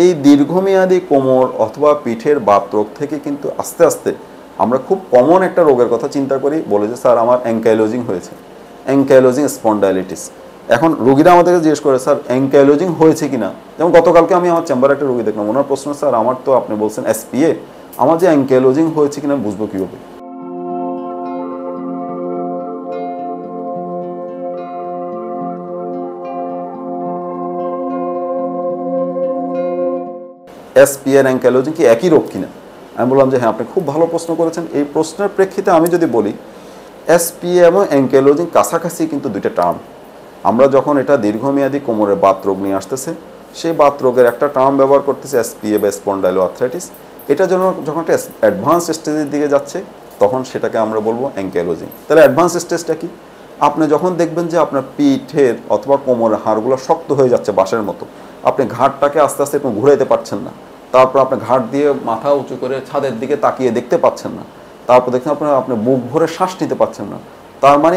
এই দীর্ঘমেয়াদী কোমর অথবা পিঠের বাত রোগ থেকে কিন্তু আস্তে আস্তে আমরা খুব কমন একটা রোগের কথা চিন্তা করি, বলে যে স্যার আমার অ্যাঙ্কাইলোজিং হয়েছে, অ্যাঙ্কাইলোজিং স্পন্ডাইলিটিস। এখন রোগীরা আমাদেরকে জিজ্ঞেস করে স্যার অ্যাঙ্কাইলোজিং হয়েছে কিনা। যেমন গতকালকে আমি আমার চেম্বারে একটা রোগী দেখলাম, ওনার প্রশ্ন স্যার আমার তো আপনি বলছেন এসপিএ, আমার যে অ্যাঙ্কাইলোজিং হয়েছে কিনা বুঝবো কীভাবে। এসপিএ আর অ্যাঙ্কাইলোজিং কি একই রোগ কিনা। আমি বললাম যে হ্যাঁ আপনি খুব ভালো প্রশ্ন করেছেন। এই প্রশ্নের প্রেক্ষিতে আমি যদি বলি এসপিএ এবং অ্যাঙ্কাইলোজিং কাছাকাছি কিন্তু দুইটা টার্ম। আমরা যখন এটা দীর্ঘমেয়াদী কোমরের বাত রোগ নিয়ে আসতেছে, সেই বাত রোগের একটা টার্ম ব্যবহার করতেছে এসপিএ বা স্পন্ডাইলোআর্থ্রাইটিস। এটা যখন একটা অ্যাডভান্স স্টেজের দিকে যাচ্ছে তখন সেটাকে আমরা বলবো অ্যাঙ্কাইলোজিং। তাহলে অ্যাডভান্স স্টেজটা কি? আপনি যখন দেখবেন যে আপনার পিঠের অথবা কোমরের হাড়গুলো শক্ত হয়ে যাচ্ছে বাঁশের মতো, আপনি ঘাটটাকে আস্তে আস্তে একটু ঘুরাইতে পারছেন না, তারপর আপনি ঘাট দিয়ে মাথা উঁচু করে ছাদের দিকে তাকিয়ে দেখতে পাচ্ছেন না, তারপর দেখছেন আপনি বুক ভরে শ্বাস নিতে পারছেন না, তার মানে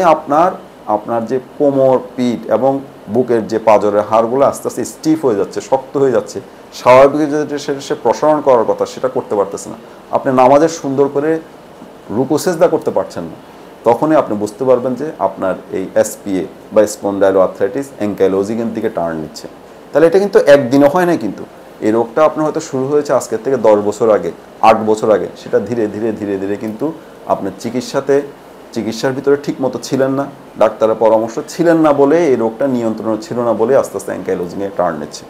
আপনার যে কোমর, পিঠ এবং বুকের যে পাঁজরের হাড়গুলো আস্তে আস্তে স্টিফ হয়ে যাচ্ছে, শক্ত হয়ে যাচ্ছে, স্বাভাবিক যে সে প্রসারণ করার কথা সেটা করতে পারতেছে না, আপনি নামাজের সুন্দর করে রুকু সেজদা করতে পারছেন না, তখনই আপনি বুঝতে পারবেন যে আপনার এই এসপিএ বা স্পন্ডাইলোআর্থ্রাইটিস অ্যাঙ্কাইলোজিংয়ের দিকে টার্ন নিচ্ছে। তাহলে এটা কিন্তু একদিনও হয় না, কিন্তু এই রোগটা আপনার হয়তো শুরু হয়েছে আজকের থেকে 10 বছর আগে, 8 বছর আগে, সেটা ধীরে ধীরে ধীরে ধীরে কিন্তু আপনার চিকিৎসার ভিতরে ঠিক মতো ছিলেন না, ডাক্তারের পরামর্শ ছিলেন না বলে এই রোগটা নিয়ন্ত্রণে ছিল না বলে আস্তে আস্তে অ্যাঙ্কাইলোজিংয়ে টার্ন নিচ্ছে।